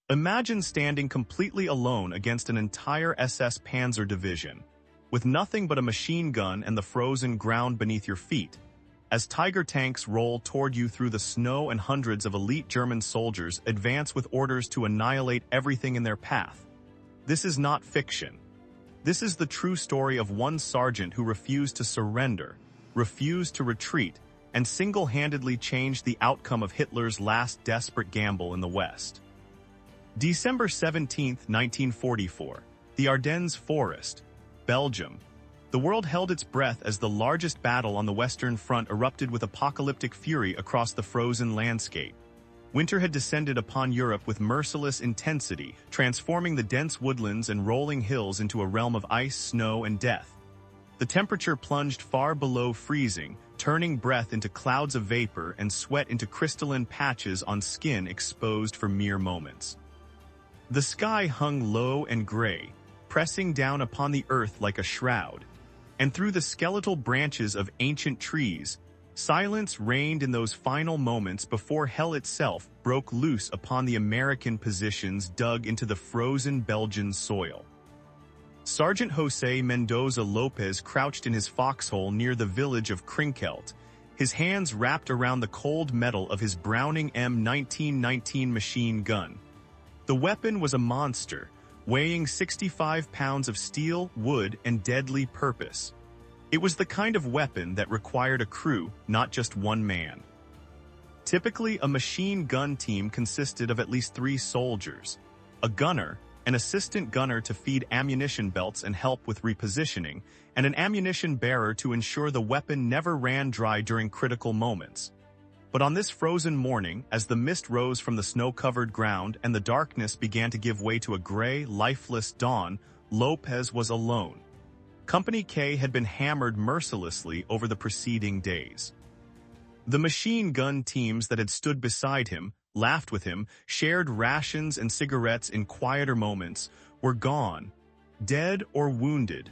Imagine standing completely alone against an entire SS Panzer division, with nothing but a machine gun and the frozen ground beneath your feet, as Tiger tanks roll toward you through the snow and hundreds of elite German soldiers advance with orders to annihilate everything in their path. This is not fiction. This is the true story of one sergeant who refused to surrender, refused to retreat, and single-handedly changed the outcome of Hitler's last desperate gamble in the West. December 17, 1944, the Ardennes Forest, Belgium. The world held its breath as the largest battle on the Western Front erupted with apocalyptic fury across the frozen landscape. Winter had descended upon Europe with merciless intensity, transforming the dense woodlands and rolling hills into a realm of ice, snow, and death. The temperature plunged far below freezing, turning breath into clouds of vapor and sweat into crystalline patches on skin exposed for mere moments. The sky hung low and gray, pressing down upon the earth like a shroud, and through the skeletal branches of ancient trees, silence reigned in those final moments before hell itself broke loose upon the American positions dug into the frozen Belgian soil. Sergeant José Mendoza López crouched in his foxhole near the village of Krinkelt, his hands wrapped around the cold metal of his Browning M1919 machine gun. The weapon was a monster, weighing 65 pounds of steel, wood, and deadly purpose. It was the kind of weapon that required a crew, not just one man. Typically, a machine gun team consisted of at least 3 soldiers, a gunner, an assistant gunner to feed ammunition belts and help with repositioning, and an ammunition bearer to ensure the weapon never ran dry during critical moments. But on this frozen morning, as the mist rose from the snow-covered ground and the darkness began to give way to a gray, lifeless dawn, López was alone. Company K had been hammered mercilessly over the preceding days. The machine gun teams that had stood beside him, laughed with him, shared rations and cigarettes in quieter moments, were gone, dead or wounded,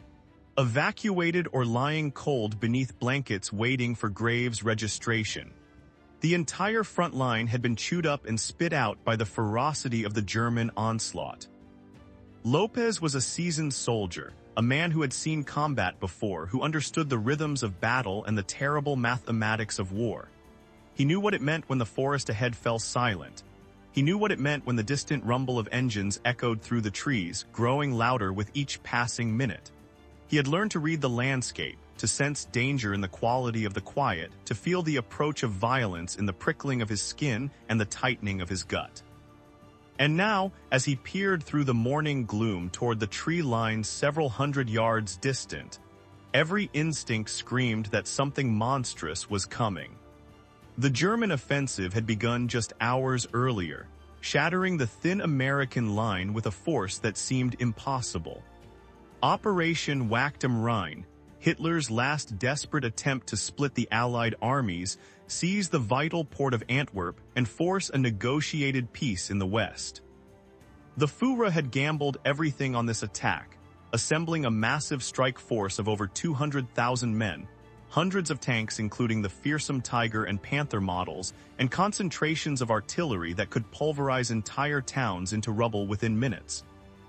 evacuated or lying cold beneath blankets waiting for graves registration. The entire front line had been chewed up and spit out by the ferocity of the German onslaught. López was a seasoned soldier, a man who had seen combat before, who understood the rhythms of battle and the terrible mathematics of war. He knew what it meant when the forest ahead fell silent. He knew what it meant when the distant rumble of engines echoed through the trees, growing louder with each passing minute. He had learned to read the landscape, to sense danger in the quality of the quiet, to feel the approach of violence in the prickling of his skin and the tightening of his gut. And now, as he peered through the morning gloom toward the tree lines several hundred yards distant, every instinct screamed that something monstrous was coming. The German offensive had begun just hours earlier, shattering the thin American line with a force that seemed impossible. Operation Wachtem am Rhein, Hitler's last desperate attempt to split the Allied armies, seize the vital port of Antwerp, and force a negotiated peace in the West. The Führer had gambled everything on this attack, assembling a massive strike force of over 200,000 men, hundreds of tanks including the fearsome Tiger and Panther models, and concentrations of artillery that could pulverize entire towns into rubble within minutes.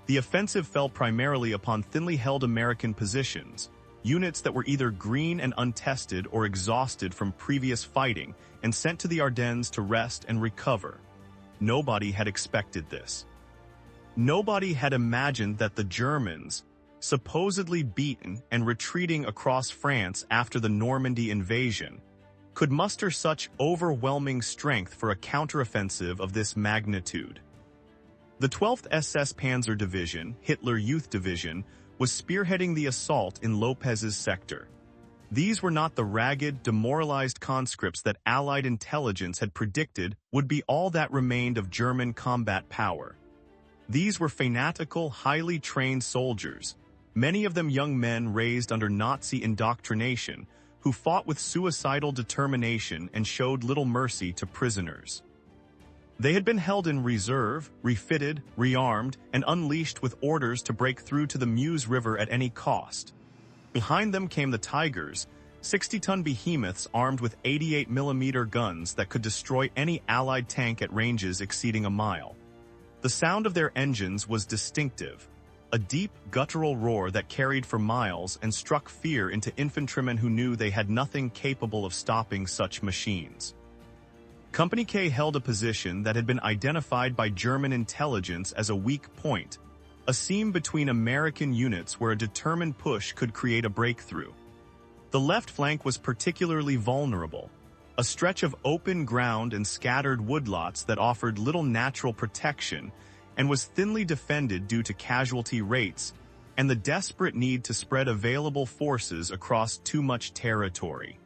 The offensive fell primarily upon thinly held American positions, units that were either green and untested or exhausted from previous fighting and sent to the Ardennes to rest and recover. Nobody had expected this. Nobody had imagined that the Germans, supposedly beaten and retreating across France after the Normandy invasion, could muster such overwhelming strength for a counteroffensive of this magnitude. The 12th SS Panzer Division, Hitler Youth Division, was spearheading the assault in López's sector. These were not the ragged, demoralized conscripts that Allied intelligence had predicted would be all that remained of German combat power. These were fanatical, highly trained soldiers, many of them young men raised under Nazi indoctrination, who fought with suicidal determination and showed little mercy to prisoners. They had been held in reserve, refitted, rearmed, and unleashed with orders to break through to the Meuse River at any cost. Behind them came the Tigers, 60-ton behemoths armed with 88mm guns that could destroy any Allied tank at ranges exceeding a mile. The sound of their engines was distinctive, a deep, guttural roar that carried for miles and struck fear into infantrymen who knew they had nothing capable of stopping such machines. Company K held a position that had been identified by German intelligence as a weak point, a seam between American units where a determined push could create a breakthrough. The left flank was particularly vulnerable, a stretch of open ground and scattered woodlots that offered little natural protection and was thinly defended due to casualty rates and the desperate need to spread available forces across too much territory.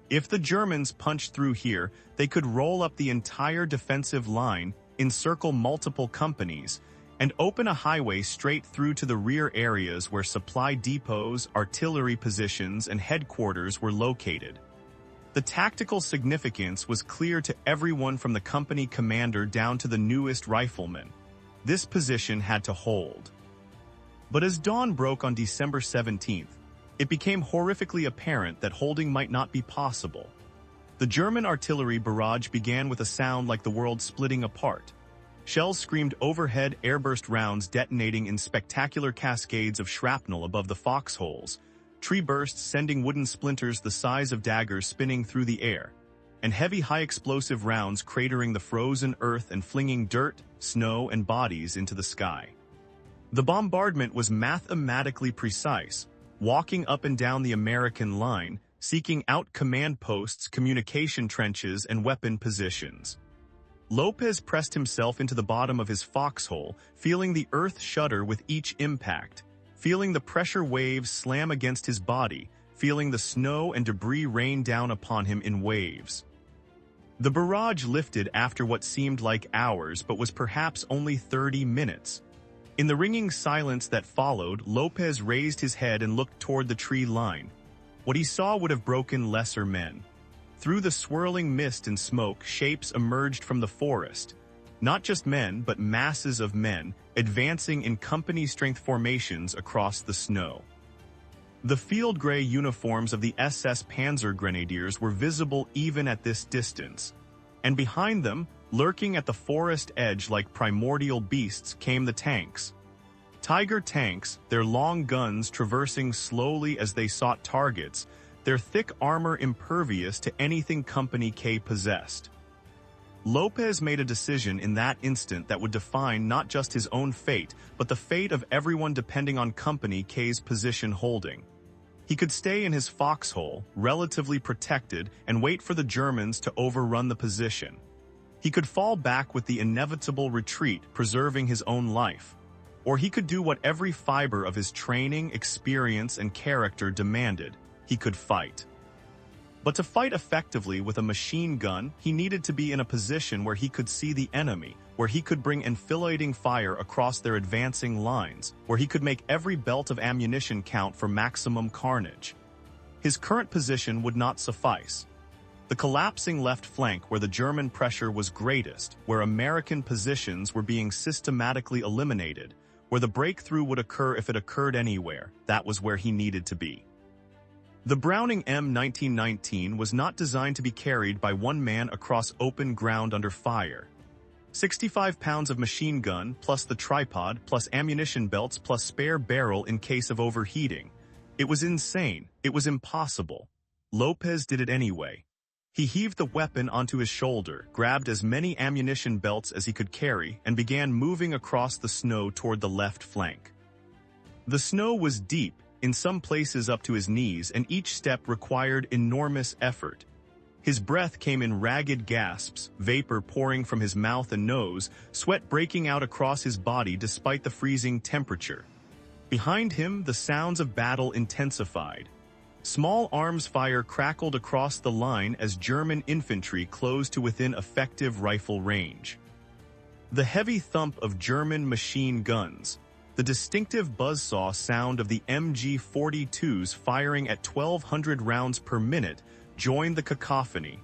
If the Germans punched through here, they could roll up the entire defensive line, encircle multiple companies, and open a highway straight through to the rear areas where supply depots, artillery positions, and headquarters were located. The tactical significance was clear to everyone from the company commander down to the newest rifleman. This position had to hold. But as dawn broke on December 17th, it became horrifically apparent that holding might not be possible. The German artillery barrage began with a sound like the world splitting apart. Shells screamed overhead, airburst rounds detonating in spectacular cascades of shrapnel above the foxholes, tree bursts sending wooden splinters the size of daggers spinning through the air, and heavy high-explosive rounds cratering the frozen earth and flinging dirt, snow, and bodies into the sky. The bombardment was mathematically precise, walking up and down the American line, seeking out command posts, communication trenches, and weapon positions. López pressed himself into the bottom of his foxhole, feeling the earth shudder with each impact, feeling the pressure waves slam against his body, feeling the snow and debris rain down upon him in waves. The barrage lifted after what seemed like hours but was perhaps only 30 minutes. In the ringing silence that followed, López raised his head and looked toward the tree line. What he saw would have broken lesser men. Through the swirling mist and smoke, shapes emerged from the forest. Not just men, but masses of men, advancing in company-strength formations across the snow. The field gray uniforms of the SS Panzer Grenadiers were visible even at this distance. And behind them, lurking at the forest edge like primordial beasts, came the tanks. Tiger tanks, their long guns traversing slowly as they sought targets, their thick armor impervious to anything Company K possessed. López made a decision in that instant that would define not just his own fate, but the fate of everyone depending on Company K's position holding. He could stay in his foxhole, relatively protected, and wait for the Germans to overrun the position. He could fall back with the inevitable retreat, preserving his own life. Or he could do what every fiber of his training, experience, and character demanded. He could fight. But to fight effectively with a machine gun, he needed to be in a position where he could see the enemy, where he could bring enfilading fire across their advancing lines, where he could make every belt of ammunition count for maximum carnage. His current position would not suffice. The collapsing left flank where the German pressure was greatest, where American positions were being systematically eliminated, where the breakthrough would occur if it occurred anywhere, that was where he needed to be. The Browning M1919 was not designed to be carried by one man across open ground under fire. 65 pounds of machine gun, plus the tripod, plus ammunition belts, plus spare barrel in case of overheating. It was insane. It was impossible. López did it anyway. He heaved the weapon onto his shoulder, grabbed as many ammunition belts as he could carry, and began moving across the snow toward the left flank. The snow was deep, in some places up to his knees, and each step required enormous effort. His breath came in ragged gasps, vapor pouring from his mouth and nose, sweat breaking out across his body despite the freezing temperature. Behind him, the sounds of battle intensified. Small arms fire crackled across the line as German infantry closed to within effective rifle range. The heavy thump of German machine guns, the distinctive buzzsaw sound of the MG-42s firing at 1,200 rounds per minute joined the cacophony.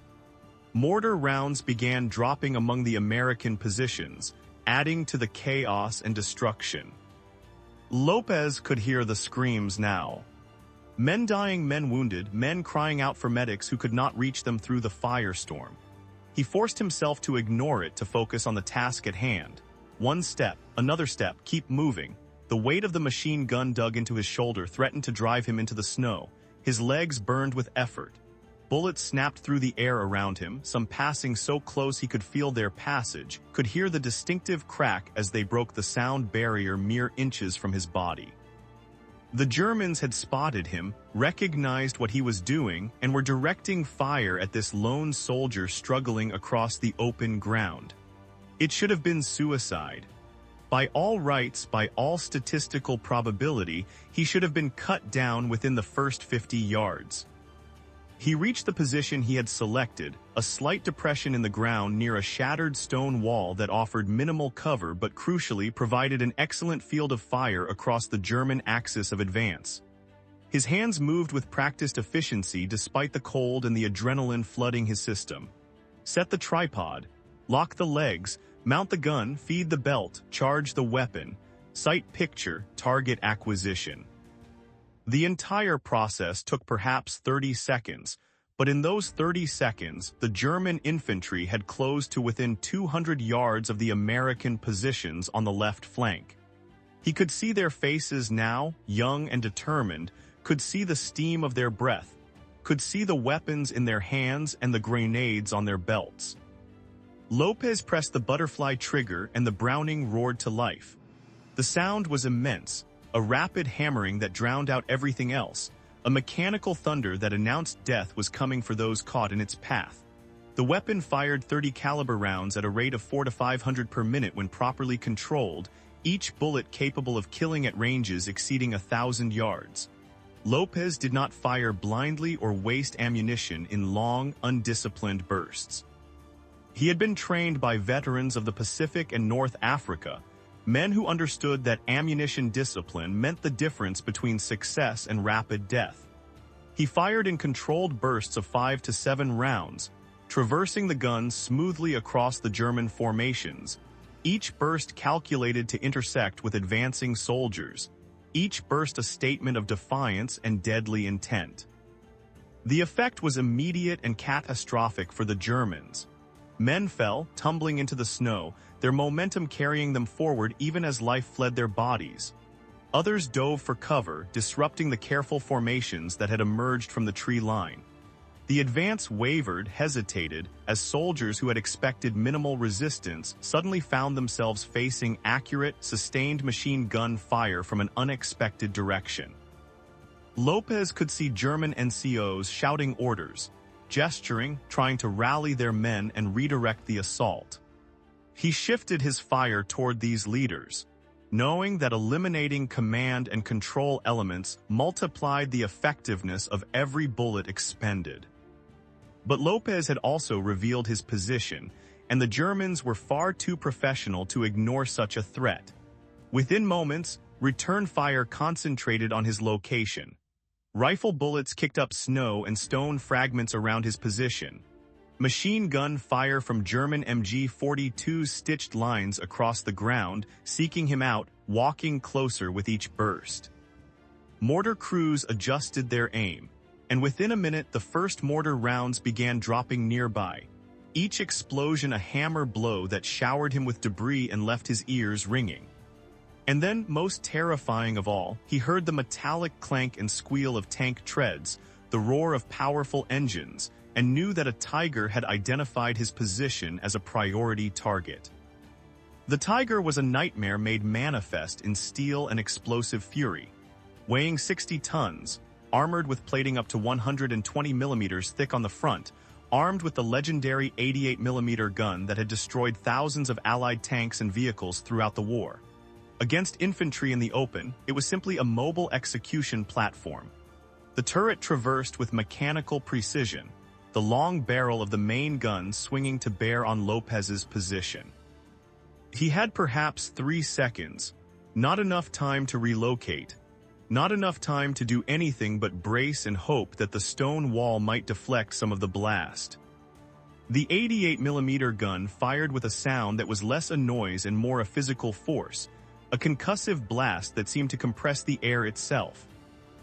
Mortar rounds began dropping among the American positions, adding to the chaos and destruction. López could hear the screams now. Men dying, men wounded, men crying out for medics who could not reach them through the firestorm. He forced himself to ignore it to focus on the task at hand. One step, another step, keep moving. The weight of the machine gun dug into his shoulder threatened to drive him into the snow. His legs burned with effort. Bullets snapped through the air around him, some passing so close he could feel their passage, could hear the distinctive crack as they broke the sound barrier mere inches from his body. The Germans had spotted him, recognized what he was doing, and were directing fire at this lone soldier struggling across the open ground. It should have been suicide. By all rights, by all statistical probability, he should have been cut down within the first 50 yards. He reached the position he had selected, a slight depression in the ground near a shattered stone wall that offered minimal cover but crucially provided an excellent field of fire across the German axis of advance. His hands moved with practiced efficiency despite the cold and the adrenaline flooding his system. Set the tripod, lock the legs, mount the gun, feed the belt, charge the weapon, sight picture, target acquisition. The entire process took perhaps 30 seconds, but in those 30 seconds, the German infantry had closed to within 200 yards of the American positions on the left flank. He could see their faces now, young and determined, could see the steam of their breath, could see the weapons in their hands and the grenades on their belts. López pressed the butterfly trigger and the Browning roared to life. The sound was immense. A rapid hammering that drowned out everything else, a mechanical thunder that announced death was coming for those caught in its path. The weapon fired 30 caliber rounds at a rate of 400 to 500 per minute when properly controlled, each bullet capable of killing at ranges exceeding 1,000 yards. López did not fire blindly or waste ammunition in long, undisciplined bursts. He had been trained by veterans of the Pacific and North Africa, men who understood that ammunition discipline meant the difference between success and rapid death. He fired in controlled bursts of 5 to 7 rounds, traversing the gun smoothly across the German formations, each burst calculated to intersect with advancing soldiers, each burst a statement of defiance and deadly intent. The effect was immediate and catastrophic for the Germans. Men fell, tumbling into the snow, their momentum carrying them forward even as life fled their bodies. Others dove for cover, disrupting the careful formations that had emerged from the tree line. The advance wavered, hesitated, as soldiers who had expected minimal resistance suddenly found themselves facing accurate, sustained machine gun fire from an unexpected direction. López could see German NCOs shouting orders, gesturing, trying to rally their men and redirect the assault. He shifted his fire toward these leaders, knowing that eliminating command and control elements multiplied the effectiveness of every bullet expended. But López had also revealed his position, and the Germans were far too professional to ignore such a threat. Within moments, return fire concentrated on his location. Rifle bullets kicked up snow and stone fragments around his position. Machine gun fire from German MG-42 stitched lines across the ground, seeking him out, walking closer with each burst. Mortar crews adjusted their aim, and within a minute the first mortar rounds began dropping nearby, each explosion a hammer blow that showered him with debris and left his ears ringing. And then, most terrifying of all, he heard the metallic clank and squeal of tank treads, the roar of powerful engines, and knew that a Tiger had identified his position as a priority target. The Tiger was a nightmare made manifest in steel and explosive fury. Weighing 60 tons, armored with plating up to 120 millimeters thick on the front, armed with the legendary 88 millimeter gun that had destroyed thousands of Allied tanks and vehicles throughout the war. Against infantry in the open, it was simply a mobile execution platform. The turret traversed with mechanical precision, the long barrel of the main gun swinging to bear on López's position. He had perhaps 3 seconds, not enough time to relocate, not enough time to do anything but brace and hope that the stone wall might deflect some of the blast. The 88 millimeter gun fired with a sound that was less a noise and more a physical force, a concussive blast that seemed to compress the air itself.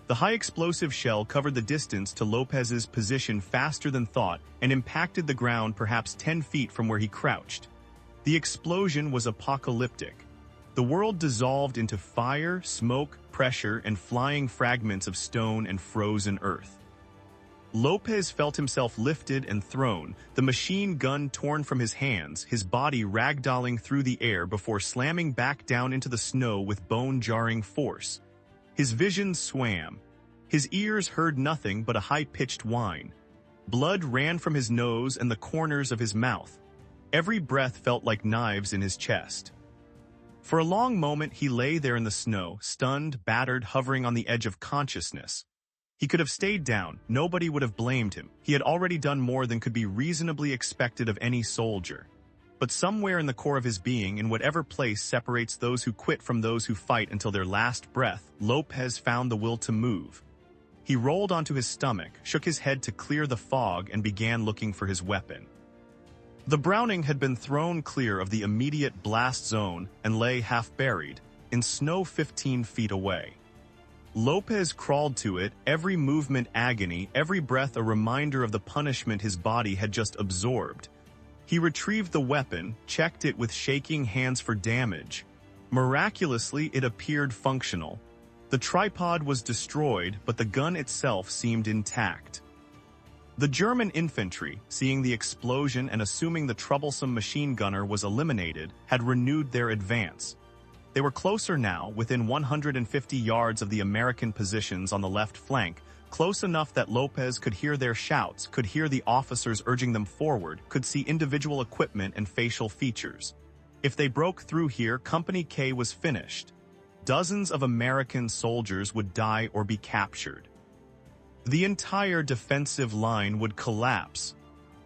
The high-explosive shell covered the distance to López's position faster than thought and impacted the ground perhaps 10 feet from where he crouched. The explosion was apocalyptic. The world dissolved into fire, smoke, pressure, and flying fragments of stone and frozen earth. López felt himself lifted and thrown, the machine gun torn from his hands, his body ragdolling through the air before slamming back down into the snow with bone-jarring force. His vision swam. His ears heard nothing but a high-pitched whine. Blood ran from his nose and the corners of his mouth. Every breath felt like knives in his chest. For a long moment he lay there in the snow, stunned, battered, hovering on the edge of consciousness. He could have stayed down, nobody would have blamed him. He had already done more than could be reasonably expected of any soldier. But somewhere in the core of his being, in whatever place separates those who quit from those who fight until their last breath, López found the will to move. He rolled onto his stomach, shook his head to clear the fog, and began looking for his weapon. The Browning had been thrown clear of the immediate blast zone and lay half-buried, in snow 15 feet away. López crawled to it, every movement agony, every breath a reminder of the punishment his body had just absorbed. He retrieved the weapon, checked it with shaking hands for damage. Miraculously, it appeared functional. The tripod was destroyed, but the gun itself seemed intact. The German infantry, seeing the explosion and assuming the troublesome machine gunner was eliminated, had renewed their advance. They were closer now, within 150 yards of the American positions on the left flank, close enough that López could hear their shouts, could hear the officers urging them forward, could see individual equipment and facial features. If they broke through here, Company K was finished. Dozens of American soldiers would die or be captured. The entire defensive line would collapse.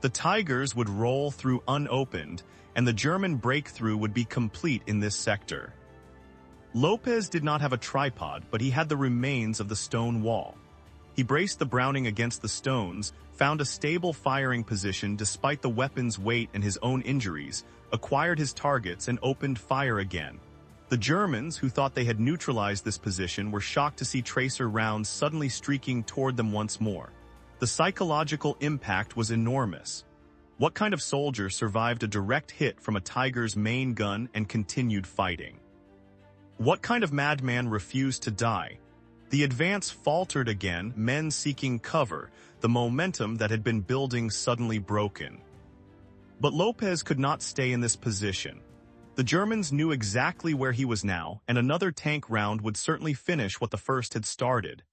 The Tigers would roll through unopened, and the German breakthrough would be complete in this sector. López did not have a tripod, but he had the remains of the stone wall. He braced the Browning against the stones, found a stable firing position despite the weapon's weight and his own injuries, acquired his targets, and opened fire again. The Germans, who thought they had neutralized this position, were shocked to see tracer rounds suddenly streaking toward them once more. The psychological impact was enormous. What kind of soldier survived a direct hit from a Tiger's main gun and continued fighting? What kind of madman refused to die? The advance faltered again, men seeking cover, the momentum that had been building suddenly broken. But López could not stay in this position. The Germans knew exactly where he was now, and another tank round would certainly finish what the first had started.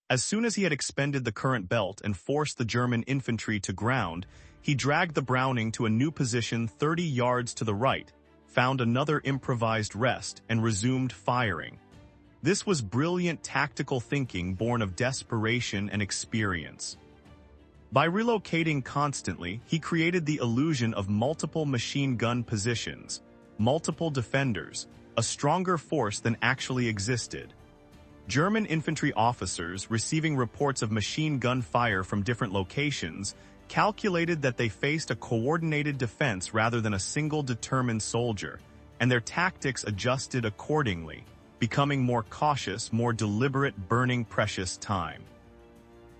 As soon as he had expended the current belt and forced the German infantry to ground, he dragged the Browning to a new position 30 yards to the right, found another improvised rest, and resumed firing. This was brilliant tactical thinking born of desperation and experience. By relocating constantly, he created the illusion of multiple machine gun positions, multiple defenders, a stronger force than actually existed. German infantry officers, receiving reports of machine gun fire from different locations, calculated that they faced a coordinated defense rather than a single determined soldier, and their tactics adjusted accordingly, becoming more cautious, more deliberate, burning precious time.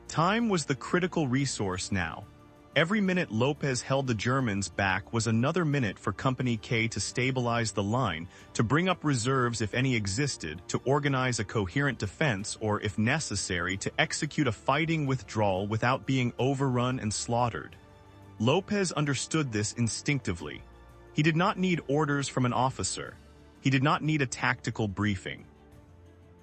Time was the critical resource now. Every minute López held the Germans back was another minute for Company K to stabilize the line, to bring up reserves if any existed, to organize a coherent defense, or, if necessary, to execute a fighting withdrawal without being overrun and slaughtered. López understood this instinctively. He did not need orders from an officer. He did not need a tactical briefing.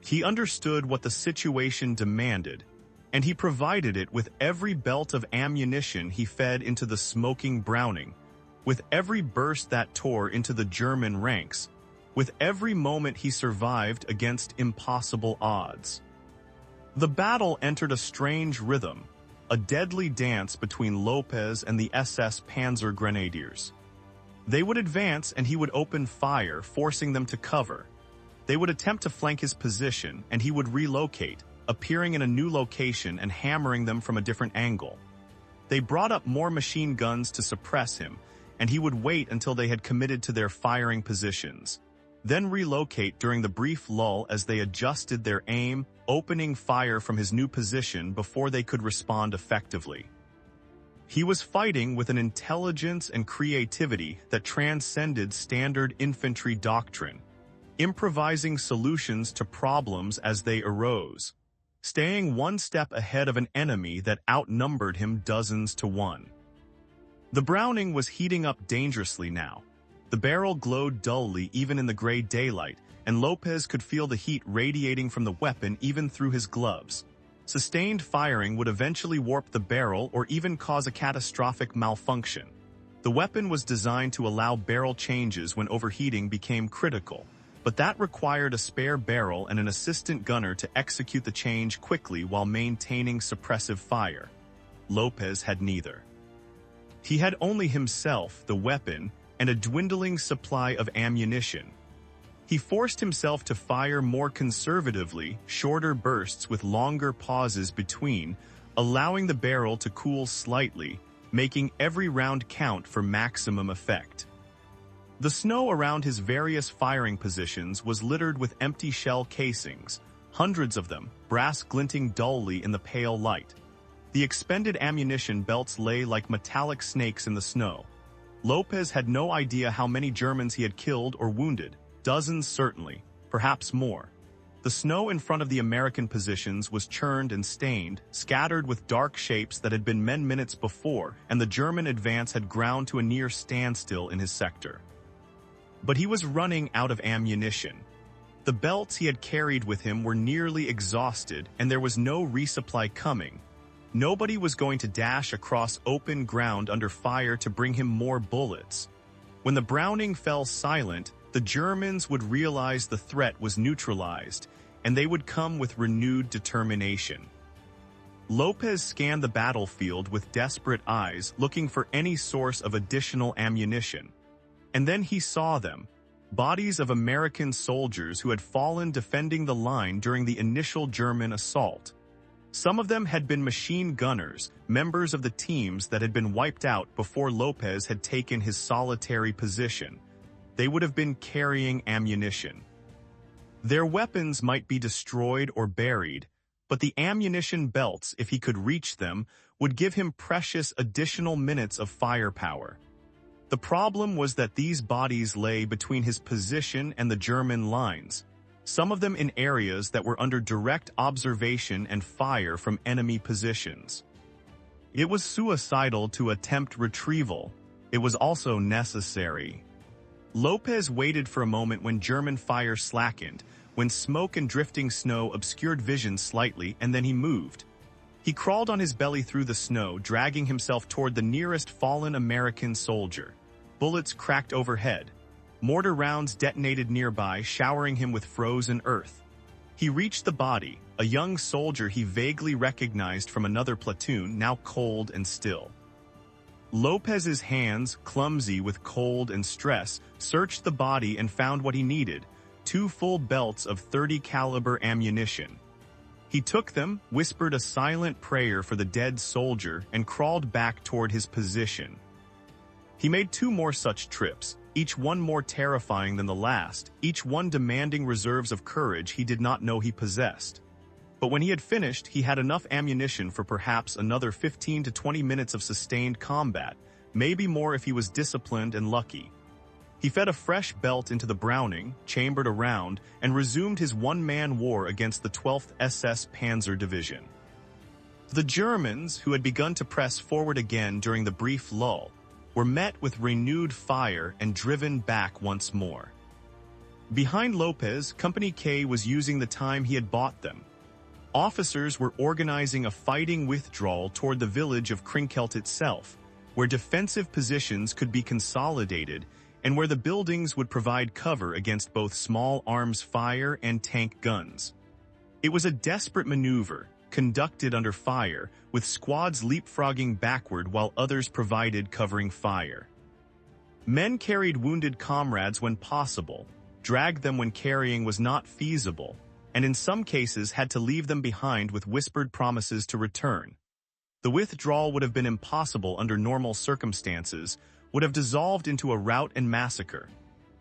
He understood what the situation demanded, and he provided it with every belt of ammunition he fed into the smoking Browning, with every burst that tore into the German ranks, with every moment he survived against impossible odds. The battle entered a strange rhythm, a deadly dance between López and the SS Panzer Grenadiers. They would advance and he would open fire, forcing them to cover. They would attempt to flank his position and he would relocate, appearing in a new location and hammering them from a different angle. They brought up more machine guns to suppress him, and he would wait until they had committed to their firing positions, then relocate during the brief lull as they adjusted their aim, opening fire from his new position before they could respond effectively. He was fighting with an intelligence and creativity that transcended standard infantry doctrine, improvising solutions to problems as they arose, staying one step ahead of an enemy that outnumbered him dozens to one. The Browning was heating up dangerously now. The barrel glowed dully even in the gray daylight, and López could feel the heat radiating from the weapon even through his gloves. Sustained firing would eventually warp the barrel or even cause a catastrophic malfunction. The weapon was designed to allow barrel changes when overheating became critical, but that required a spare barrel and an assistant gunner to execute the change quickly while maintaining suppressive fire. López had neither. He had only himself, the weapon, and a dwindling supply of ammunition. He forced himself to fire more conservatively, shorter bursts with longer pauses between, allowing the barrel to cool slightly, making every round count for maximum effect. The snow around his various firing positions was littered with empty shell casings, hundreds of them, brass glinting dully in the pale light. The expended ammunition belts lay like metallic snakes in the snow. López had no idea how many Germans he had killed or wounded, dozens certainly, perhaps more. The snow in front of the American positions was churned and stained, scattered with dark shapes that had been men minutes before, and the German advance had ground to a near standstill in his sector. But he was running out of ammunition. The belts he had carried with him were nearly exhausted, and there was no resupply coming. Nobody was going to dash across open ground under fire to bring him more bullets. When the Browning fell silent, the Germans would realize the threat was neutralized, and they would come with renewed determination. López scanned the battlefield with desperate eyes, looking for any source of additional ammunition. And then he saw them, bodies of American soldiers who had fallen defending the line during the initial German assault. Some of them had been machine gunners, members of the teams that had been wiped out before López had taken his solitary position. They would have been carrying ammunition. Their weapons might be destroyed or buried, but the ammunition belts, if he could reach them, would give him precious additional minutes of firepower. The problem was that these bodies lay between his position and the German lines, some of them in areas that were under direct observation and fire from enemy positions. It was suicidal to attempt retrieval. It was also necessary. López waited for a moment when German fire slackened, when smoke and drifting snow obscured vision slightly, and then he moved. He crawled on his belly through the snow, dragging himself toward the nearest fallen American soldier. Bullets cracked overhead. Mortar rounds detonated nearby, showering him with frozen earth. He reached the body, a young soldier he vaguely recognized from another platoon, now cold and still. López's hands, clumsy with cold and stress, searched the body and found what he needed, 2 full belts of .30 caliber ammunition. He took them, whispered a silent prayer for the dead soldier, and crawled back toward his position. He made 2 more such trips, each one more terrifying than the last, each one demanding reserves of courage he did not know he possessed. But when he had finished, he had enough ammunition for perhaps another 15 to 20 minutes of sustained combat, maybe more if he was disciplined and lucky. He fed a fresh belt into the Browning, chambered around, and resumed his one-man war against the 12th SS Panzer Division. The Germans, who had begun to press forward again during the brief lull, were met with renewed fire and driven back once more. Behind López, Company K was using the time he had bought them. Officers were organizing a fighting withdrawal toward the village of Krinkelt itself, where defensive positions could be consolidated and where the buildings would provide cover against both small arms fire and tank guns. It was a desperate maneuver, conducted under fire, with squads leapfrogging backward while others provided covering fire. Men carried wounded comrades when possible, dragged them when carrying was not feasible, and in some cases had to leave them behind with whispered promises to return. The withdrawal would have been impossible under normal circumstances, would have dissolved into a rout and massacre.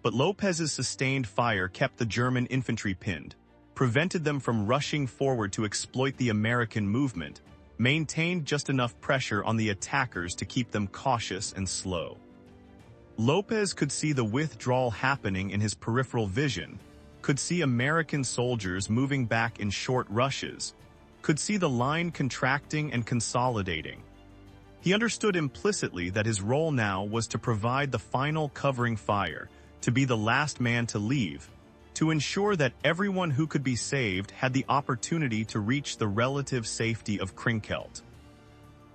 But López's sustained fire kept the German infantry pinned, prevented them from rushing forward to exploit the American movement, maintained just enough pressure on the attackers to keep them cautious and slow. López could see the withdrawal happening in his peripheral vision, could see American soldiers moving back in short rushes, could see the line contracting and consolidating. He understood implicitly that his role now was to provide the final covering fire, to be the last man to leave, to ensure that everyone who could be saved had the opportunity to reach the relative safety of Krinkelt.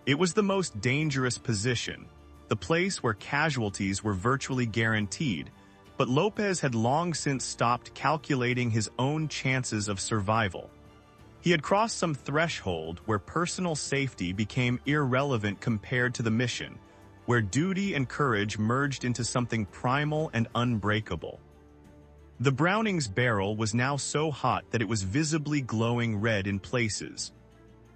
It was the most dangerous position, the place where casualties were virtually guaranteed, but López had long since stopped calculating his own chances of survival. He had crossed some threshold where personal safety became irrelevant compared to the mission, where duty and courage merged into something primal and unbreakable. The Browning's barrel was now so hot that it was visibly glowing red in places.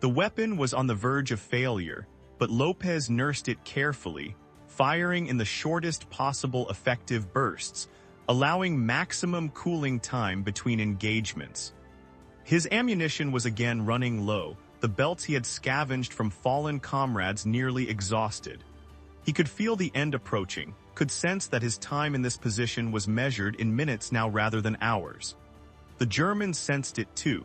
The weapon was on the verge of failure, but López nursed it carefully, firing in the shortest possible effective bursts, allowing maximum cooling time between engagements. His ammunition was again running low, the belts he had scavenged from fallen comrades nearly exhausted. He could feel the end approaching, could sense that his time in this position was measured in minutes now rather than hours. The Germans sensed it too.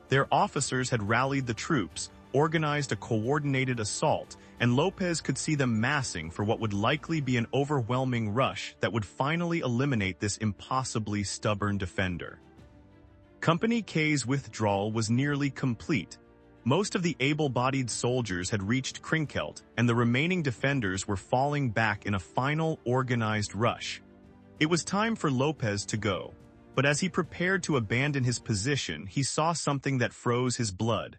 Their officers had rallied the troops, organized a coordinated assault, and López could see them massing for what would likely be an overwhelming rush that would finally eliminate this impossibly stubborn defender. Company K's withdrawal was nearly complete. Most of the able-bodied soldiers had reached Krinkelt, and the remaining defenders were falling back in a final organized rush. It was time for López to go, but as he prepared to abandon his position, he saw something that froze his blood.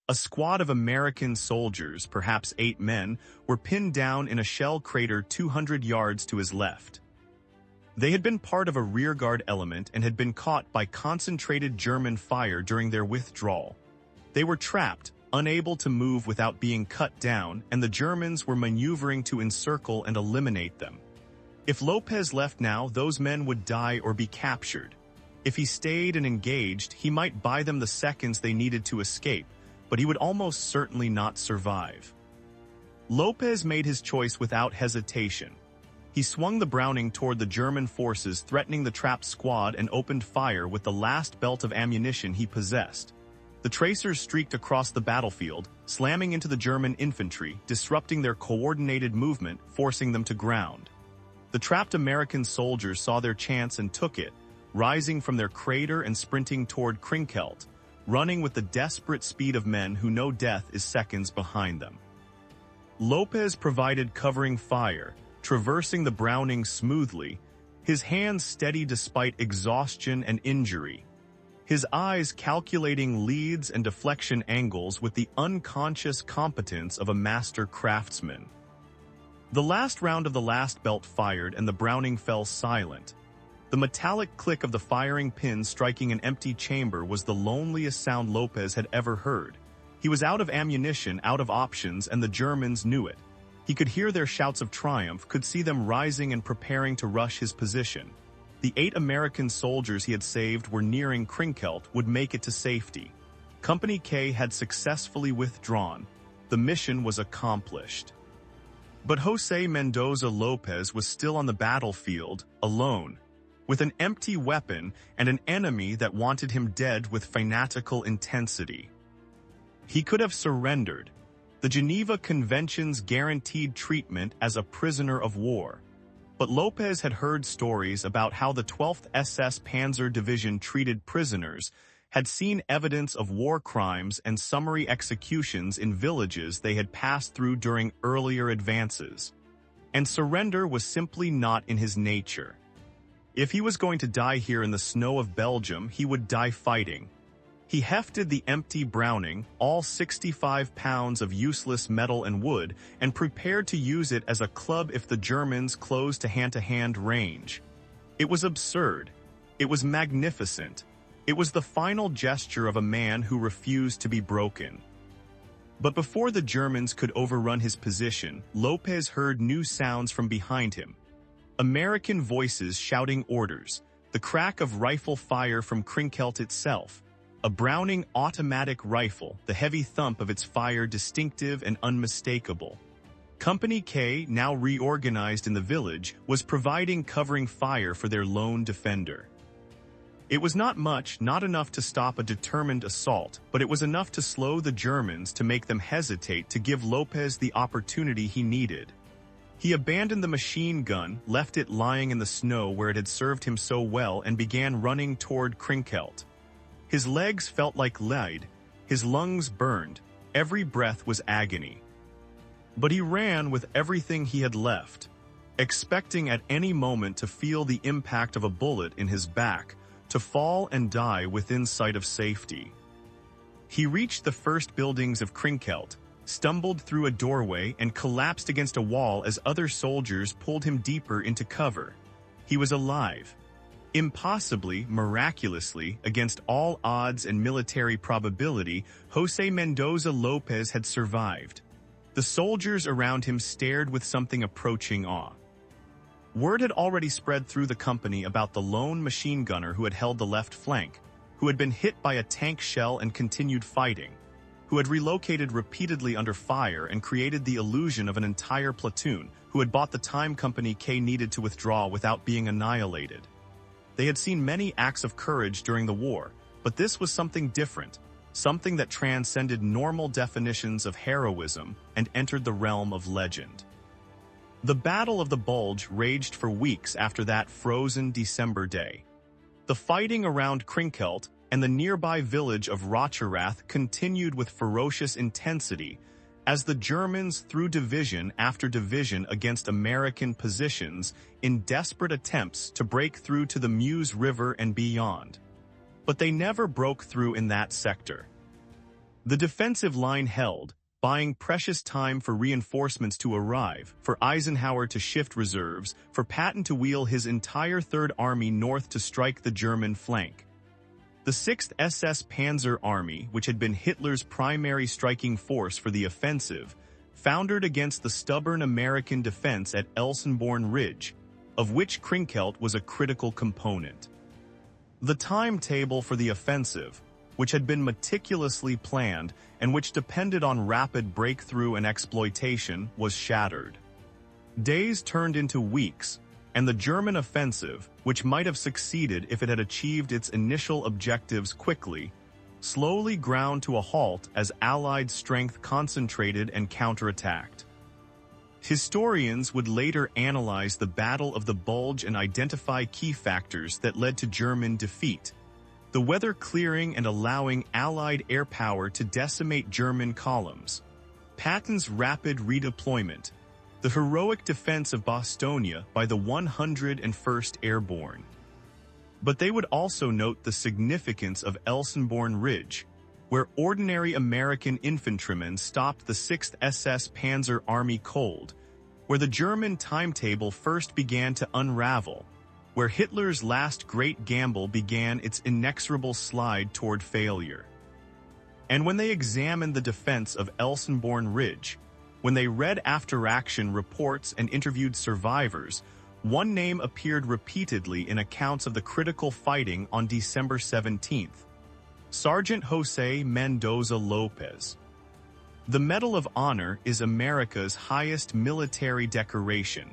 A squad of American soldiers, perhaps 8 men, were pinned down in a shell crater 200 yards to his left. They had been part of a rearguard element and had been caught by concentrated German fire during their withdrawal. They were trapped, unable to move without being cut down, and the Germans were maneuvering to encircle and eliminate them. If López left now, those men would die or be captured. If he stayed and engaged, he might buy them the seconds they needed to escape, but he would almost certainly not survive. López made his choice without hesitation. He swung the Browning toward the German forces threatening the trapped squad and opened fire with the last belt of ammunition he possessed. The tracers streaked across the battlefield, slamming into the German infantry, disrupting their coordinated movement, forcing them to ground. The trapped American soldiers saw their chance and took it, rising from their crater and sprinting toward Krinkelt, running with the desperate speed of men who know death is seconds behind them. López provided covering fire, traversing the Browning smoothly, his hands steady despite exhaustion and injury, his eyes calculating leads and deflection angles with the unconscious competence of a master craftsman. The last round of the last belt fired and the Browning fell silent. The metallic click of the firing pin striking an empty chamber was the loneliest sound López had ever heard. He was out of ammunition, out of options, and the Germans knew it. He could hear their shouts of triumph, could see them rising and preparing to rush his position. The 8 American soldiers he had saved were nearing Krinkelt, would make it to safety. Company K had successfully withdrawn. The mission was accomplished. But José Mendoza López was still on the battlefield, alone, with an empty weapon and an enemy that wanted him dead with fanatical intensity. He could have surrendered. The Geneva Conventions guaranteed treatment as a prisoner of war. But López had heard stories about how the 12th SS Panzer Division treated prisoners, had seen evidence of war crimes and summary executions in villages they had passed through during earlier advances. And surrender was simply not in his nature. If he was going to die here in the snow of Belgium, he would die fighting. He hefted the empty Browning, all 65 pounds of useless metal and wood, and prepared to use it as a club if the Germans closed to hand-to-hand range. It was absurd. It was magnificent. It was the final gesture of a man who refused to be broken. But before the Germans could overrun his position, López heard new sounds from behind him. American voices shouting orders, the crack of rifle fire from Krinkelt itself, A Browning automatic rifle, the heavy thump of its fire distinctive and unmistakable. Company K, now reorganized in the village, was providing covering fire for their lone defender. It was not much, not enough to stop a determined assault, but it was enough to slow the Germans, to make them hesitate, to give López the opportunity he needed. He abandoned the machine gun, left it lying in the snow where it had served him so well, and began running toward Krinkelt. His legs felt like lead, his lungs burned, every breath was agony. But he ran with everything he had left, expecting at any moment to feel the impact of a bullet in his back, to fall and die within sight of safety. He reached the first buildings of Krinkelt, stumbled through a doorway and collapsed against a wall as other soldiers pulled him deeper into cover. He was alive. Impossibly, miraculously, against all odds and military probability, José Mendoza López had survived. The soldiers around him stared with something approaching awe. Word had already spread through the company about the lone machine gunner who had held the left flank, who had been hit by a tank shell and continued fighting, who had relocated repeatedly under fire and created the illusion of an entire platoon, who had bought the time Company K needed to withdraw without being annihilated. They had seen many acts of courage during the war, but this was something different, something that transcended normal definitions of heroism and entered the realm of legend. The Battle of the Bulge raged for weeks after that frozen December day. The fighting around Krinkelt and the nearby village of Rocherath continued with ferocious intensity as the Germans threw division after division against American positions in desperate attempts to break through to the Meuse River and beyond. But they never broke through in that sector. The defensive line held, buying precious time for reinforcements to arrive, for Eisenhower to shift reserves, for Patton to wheel his entire Third Army north to strike the German flank. The 6th SS Panzer Army, which had been Hitler's primary striking force for the offensive, foundered against the stubborn American defense at Elsenborn Ridge, of which Krinkelt was a critical component. The timetable for the offensive, which had been meticulously planned and which depended on rapid breakthrough and exploitation, was shattered. Days turned into weeks, and the German offensive, which might have succeeded if it had achieved its initial objectives quickly, slowly ground to a halt as Allied strength concentrated and counterattacked. Historians would later analyze the Battle of the Bulge and identify key factors that led to German defeat: the weather clearing and allowing Allied air power to decimate German columns, Patton's rapid redeployment, the heroic defense of Bastogne by the 101st Airborne. But they would also note the significance of Elsenborn Ridge, where ordinary American infantrymen stopped the 6th SS Panzer Army cold, where the German timetable first began to unravel, where Hitler's last great gamble began its inexorable slide toward failure. And when they examined the defense of Elsenborn Ridge, when they read after-action reports and interviewed survivors, one name appeared repeatedly in accounts of the critical fighting on December 17th: Sergeant José Mendoza López. The Medal of Honor is America's highest military decoration,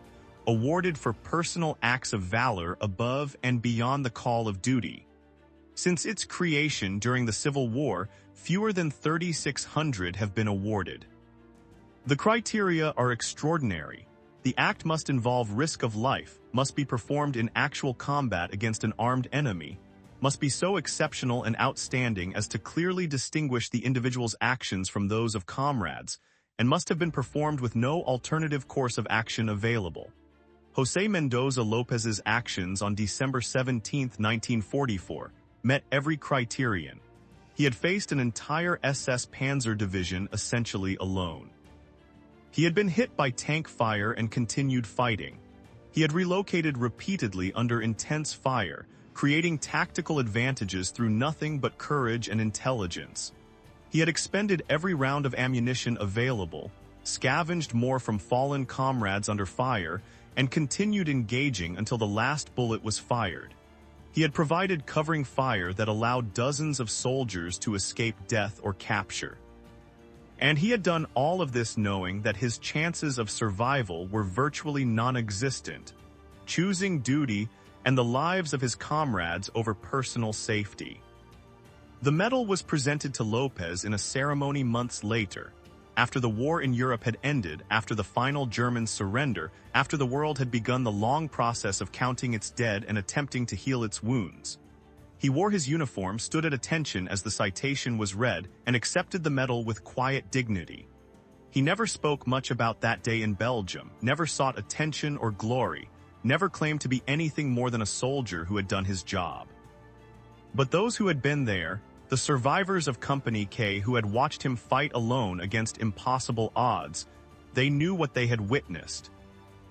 awarded for personal acts of valor above and beyond the call of duty. Since its creation during the Civil War, fewer than 3,600 have been awarded. The criteria are extraordinary. The act must involve risk of life, must be performed in actual combat against an armed enemy, must be so exceptional and outstanding as to clearly distinguish the individual's actions from those of comrades, and must have been performed with no alternative course of action available. José Mendoza López's actions on December 17, 1944, met every criterion. He had faced an entire SS Panzer division essentially alone. He had been hit by tank fire and continued fighting. He had relocated repeatedly under intense fire, creating tactical advantages through nothing but courage and intelligence. He had expended every round of ammunition available, scavenged more from fallen comrades under fire, and continued engaging until the last bullet was fired. He had provided covering fire that allowed dozens of soldiers to escape death or capture. And he had done all of this knowing that his chances of survival were virtually non-existent, choosing duty and the lives of his comrades over personal safety. The medal was presented to López in a ceremony months later, after the war in Europe had ended, after the final German surrender, after the world had begun the long process of counting its dead and attempting to heal its wounds. He wore his uniform, stood at attention as the citation was read, and accepted the medal with quiet dignity. He never spoke much about that day in Belgium, never sought attention or glory, never claimed to be anything more than a soldier who had done his job. But those who had been there, the survivors of Company K who had watched him fight alone against impossible odds, they knew what they had witnessed.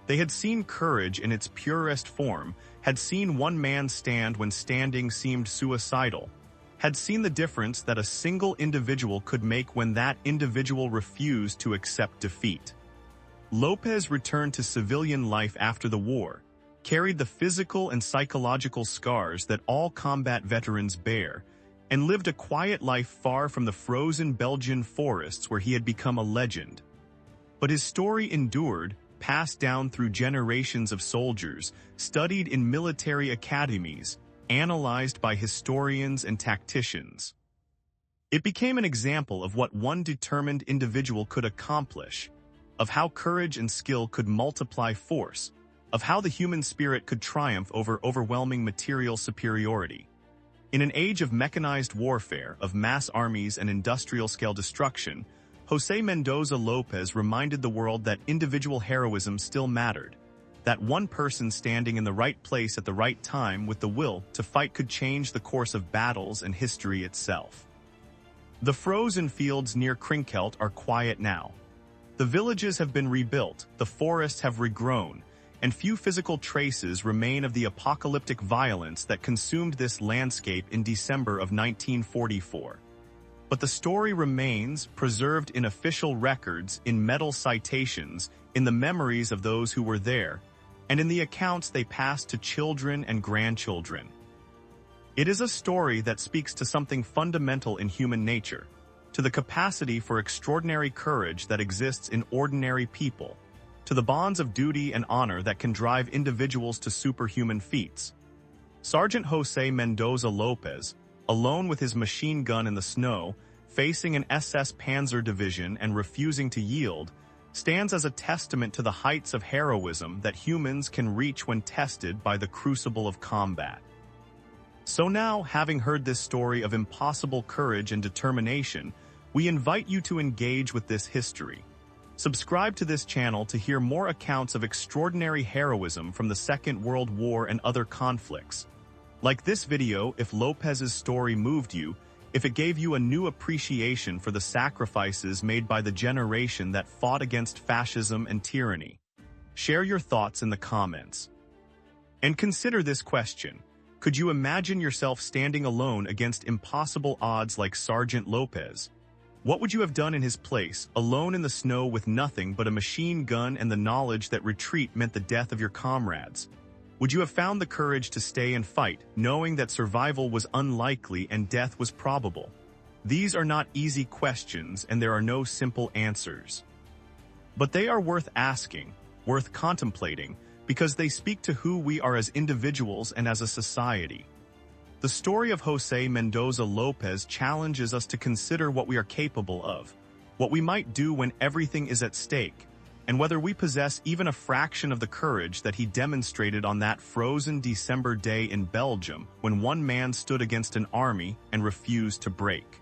They had seen courage in its purest form, had seen one man stand when standing seemed suicidal, had seen the difference that a single individual could make when that individual refused to accept defeat. López returned to civilian life after the war, carried the physical and psychological scars that all combat veterans bear, and lived a quiet life far from the frozen Belgian forests where he had become a legend. But his story endured, passed down through generations of soldiers, studied in military academies, analyzed by historians and tacticians. It became an example of what one determined individual could accomplish, of how courage and skill could multiply force, of how the human spirit could triumph over overwhelming material superiority. In an age of mechanized warfare, of mass armies and industrial-scale destruction, José Mendoza López reminded the world that individual heroism still mattered, that one person standing in the right place at the right time with the will to fight could change the course of battles and history itself. The frozen fields near Krinkelt are quiet now. The villages have been rebuilt, the forests have regrown, and few physical traces remain of the apocalyptic violence that consumed this landscape in December of 1944. But the story remains, preserved in official records, in medal citations, in the memories of those who were there, and in the accounts they passed to children and grandchildren. It is a story that speaks to something fundamental in human nature, to the capacity for extraordinary courage that exists in ordinary people, to the bonds of duty and honor that can drive individuals to superhuman feats. Sergeant José Mendoza López, alone with his machine gun in the snow, facing an SS Panzer division and refusing to yield, stands as a testament to the heights of heroism that humans can reach when tested by the crucible of combat. So now, having heard this story of impossible courage and determination, we invite you to engage with this history. Subscribe to this channel to hear more accounts of extraordinary heroism from the Second World War and other conflicts. Like this video if López's story moved you, if it gave you a new appreciation for the sacrifices made by the generation that fought against fascism and tyranny. Share your thoughts in the comments. And consider this question: could you imagine yourself standing alone against impossible odds like Sergeant López? What would you have done in his place, alone in the snow with nothing but a machine gun and the knowledge that retreat meant the death of your comrades? Would you have found the courage to stay and fight, knowing that survival was unlikely and death was probable? These are not easy questions, and there are no simple answers. But they are worth asking, worth contemplating, because they speak to who we are as individuals and as a society. The story of José Mendoza López challenges us to consider what we are capable of, what we might do when everything is at stake, and whether we possess even a fraction of the courage that he demonstrated on that frozen December day in Belgium when one man stood against an army and refused to break.